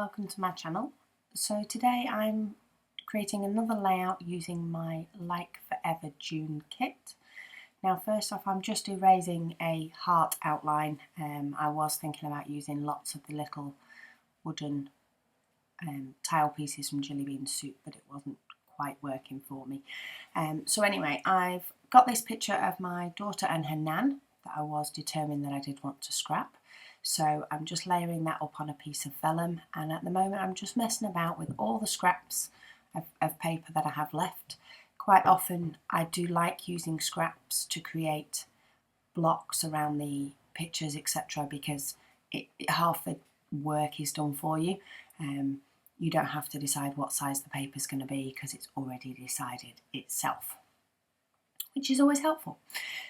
welcome to my channel. So today I'm creating another layout using my Like Forever June kit. Now first off, I'm just erasing a heart outline. I was thinking about using lots of the little wooden tile pieces from Jelly Bean Soup, but it wasn't quite working for me. So anyway, I've got this picture of my daughter and her nan that I was determined that I did want to scrap. So I'm just layering that up on a piece of vellum, and at the moment I'm just messing about with all the scraps of paper that I have left. Quite often I do like using scraps to create blocks around the pictures, etc., because half the work is done for you. You don't have to decide what size the paper is going to be because it's already decided itself, which is always helpful.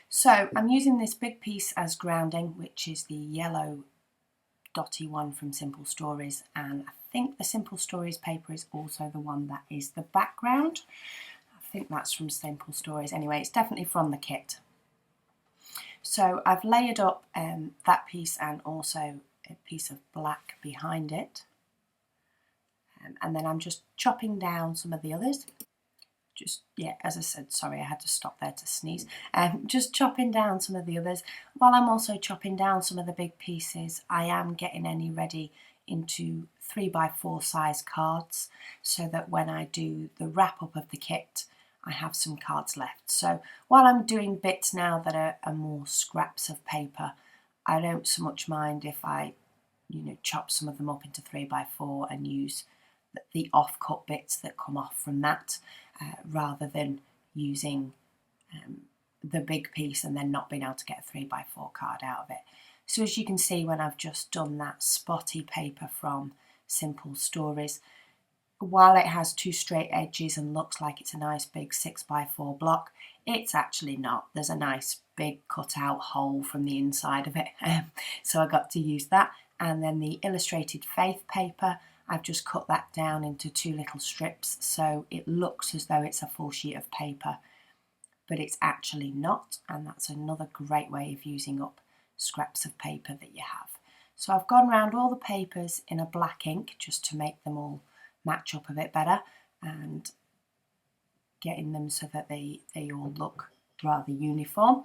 So I'm using this big piece as grounding, which is the yellow dotty one from Simple Stories, and I think the Simple Stories paper is also the one that is the background. I think that's from Simple Stories. Anyway, it's definitely from the kit. So I've layered up that piece and also a piece of black behind it. And then I'm just chopping down some of the others. As I said, sorry, I had to stop there to sneeze. Just chopping down some of the others. While I'm also chopping down some of the big pieces, I am getting any ready into 3x4 size cards so that when I do the wrap up of the kit, I have some cards left. So while I'm doing bits now that are more scraps of paper, I don't so much mind if I, chop some of them up into 3x4 and use the off-cut bits that come off from that. Rather than using the big piece and then not being able to get a 3x4 card out of it. So as you can see, when I've just done that spotty paper from Simple Stories, while it has two straight edges and looks like it's a nice big 6x4 block, it's actually not. There's a nice big cut out hole from the inside of it. So I got to use that. And then the illustrated faith paper, I've just cut that down into two little strips so it looks as though it's a full sheet of paper, but it's actually not, and that's another great way of using up scraps of paper that you have. So I've gone around all the papers in a black ink just to make them all match up a bit better and getting them so that they all look rather uniform,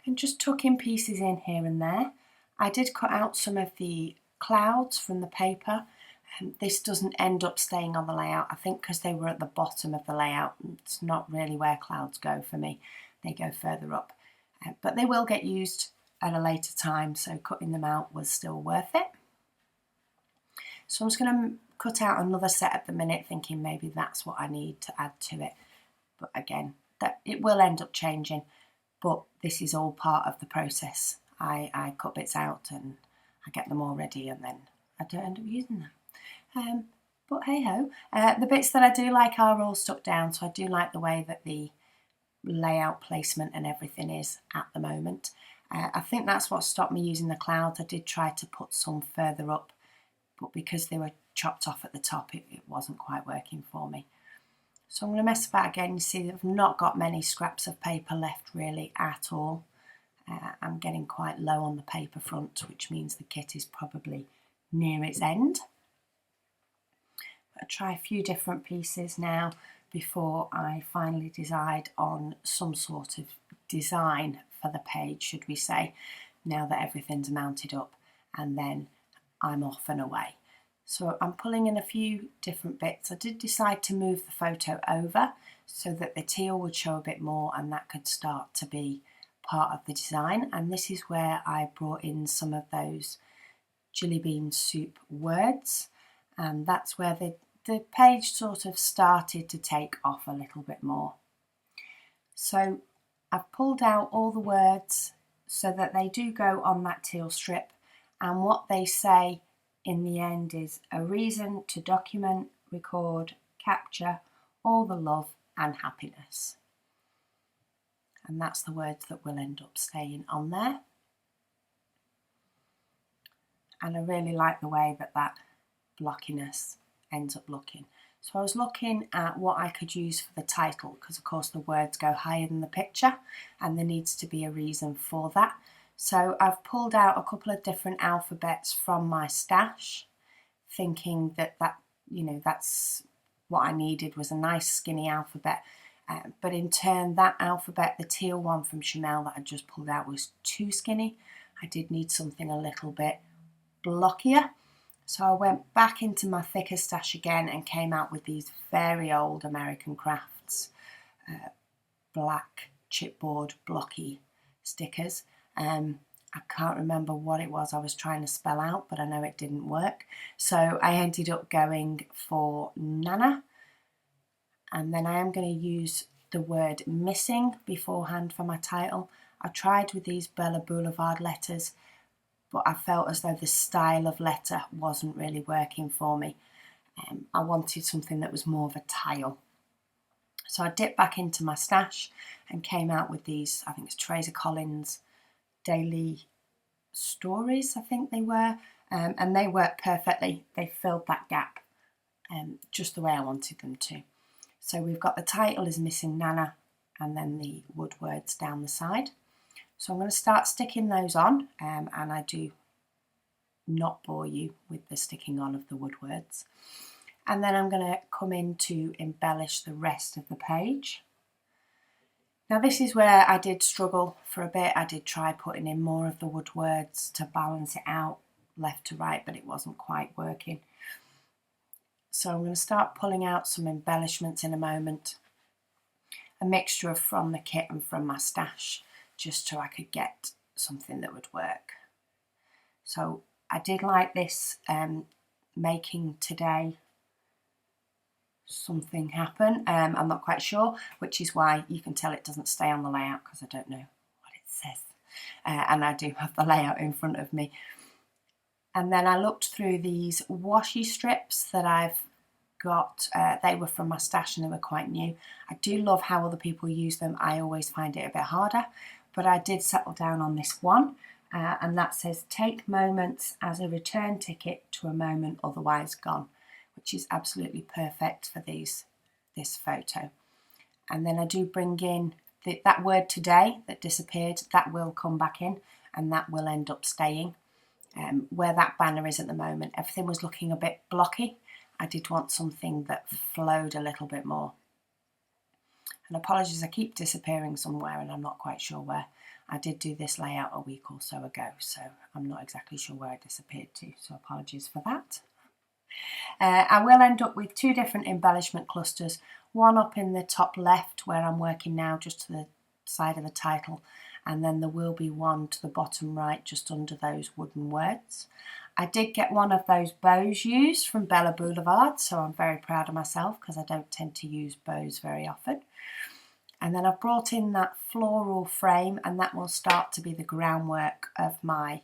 and just tucking pieces in here and there. I did cut out some of the clouds from the paper. This doesn't end up staying on the layout, I think because they were at the bottom of the layout. It's not really where clouds go for me, they go further up. But they will get used at a later time, so cutting them out was still worth it. So I'm just going to cut out another set at the minute, thinking maybe that's what I need to add to it. But again, that it will end up changing, but this is all part of the process. I cut bits out and I get them all ready and then I don't end up using them. But hey ho, the bits that I do like are all stuck down, so I do like the way that the layout placement and everything is at the moment. I think that's what stopped me using the clouds. I did try to put some further up, but because they were chopped off at the top, it wasn't quite working for me. So I'm going to mess about again. You see that I've not got many scraps of paper left really at all. I'm getting quite low on the paper front, which means the kit is probably near its end. I'll try a few different pieces now before I finally decide on some sort of design for the page, should we say, now that everything's mounted up, and then I'm off and away. So I'm pulling in a few different bits. I did decide to move the photo over so that the teal would show a bit more and that could start to be part of the design, and this is where I brought in some of those Jelly Bean Soup words, and that's where the page sort of started to take off a little bit more. So I've pulled out all the words so that they do go on that teal strip, and what they say in the end is a reason to document, record, capture all the love and happiness. And that's the words that will end up staying on there. And I really like the way that blockiness ends up looking. So I was looking at what I could use for the title, because of course the words go higher than the picture and there needs to be a reason for that. So I've pulled out a couple of different alphabets from my stash, thinking that that's what I needed, was a nice skinny alphabet. But in turn, that alphabet, the teal one from Chanel that I just pulled out, was too skinny. I did need something a little bit blockier. So I went back into my thicker stash again and came out with these very old American Crafts black chipboard blocky stickers. I can't remember what it was I was trying to spell out, but I know it didn't work. So I ended up going for Nana. And then I am going to use the word missing beforehand for my title. I tried with these Bella Boulevard letters, but I felt as though the style of letter wasn't really working for me. I wanted something that was more of a tile. So I dipped back into my stash and came out with these, I think it's Teresa Collins Daily Stories, I think they were. And they worked perfectly. They filled that gap just the way I wanted them to. So we've got the title is Missing Nana and then the wood words down the side. So I'm going to start sticking those on, and I do not bore you with the sticking on of the wood words. And then I'm going to come in to embellish the rest of the page. Now this is where I did struggle for a bit. I did try putting in more of the wood words to balance it out left to right, but it wasn't quite working. So I'm going to start pulling out some embellishments in a moment. A mixture of from the kit and from my stash, just so I could get something that would work. So I did like this making today something happen. I'm not quite sure, which is why you can tell it doesn't stay on the layout, because I don't know what it says. And I do have the layout in front of me. And then I looked through these washi strips that I've got. They were from my stash and they were quite new. I do love how other people use them. I always find it a bit harder, but I did settle down on this one. And that says, take moments as a return ticket to a moment otherwise gone, which is absolutely perfect for this photo. And then I do bring in that word today that disappeared, that will come back in and that will end up staying. Where that banner is at the moment, everything was looking a bit blocky. I did want something that flowed a little bit more. And apologies, I keep disappearing somewhere and I'm not quite sure where. I did do this layout a week or so ago, so I'm not exactly sure where I disappeared to, so apologies for that. I will end up with two different embellishment clusters, one up in the top left where I'm working now, just to the side of the title, and then there will be one to the bottom right, just under those wooden words. I did get one of those bows used from Bella Boulevard, so I'm very proud of myself because I don't tend to use bows very often. And then I've brought in that floral frame, and that will start to be the groundwork of my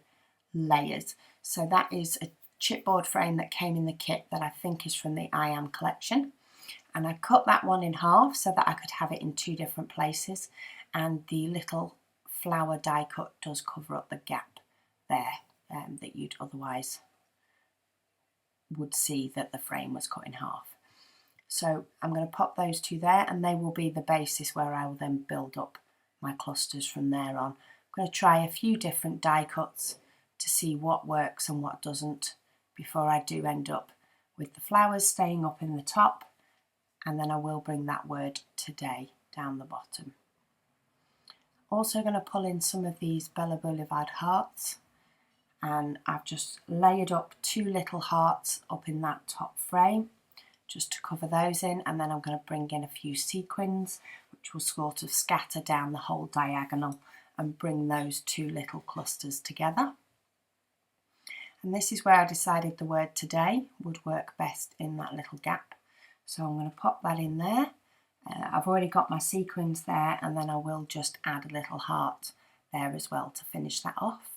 layers. So that is a chipboard frame that came in the kit that I think is from the I Am collection. And I cut that one in half so that I could have it in two different places, and the little flower die cut does cover up the gap there that you'd otherwise would see that the frame was cut in half. So I'm going to pop those two there, and they will be the basis where I will then build up my clusters from there on. I'm going to try a few different die cuts to see what works and what doesn't before I do end up with the flowers staying up in the top, and then I will bring that word today down the bottom. Also going to pull in some of these Bella Boulevard hearts, and I've just layered up two little hearts up in that top frame just to cover those in, and then I'm going to bring in a few sequins which will sort of scatter down the whole diagonal and bring those two little clusters together. And this is where I decided the word today would work best in that little gap. So I'm going to pop that in there. I've already got my sequins there, and then I will just add a little heart there as well to finish that off.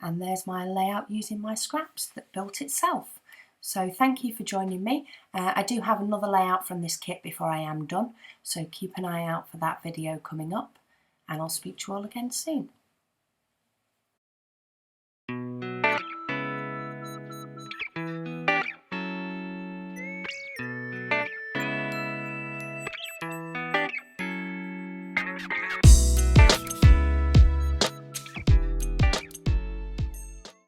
And there's my layout using my scraps that built itself. So thank you for joining me. I do have another layout from this kit before I am done, so keep an eye out for that video coming up, and I'll speak to you all again soon.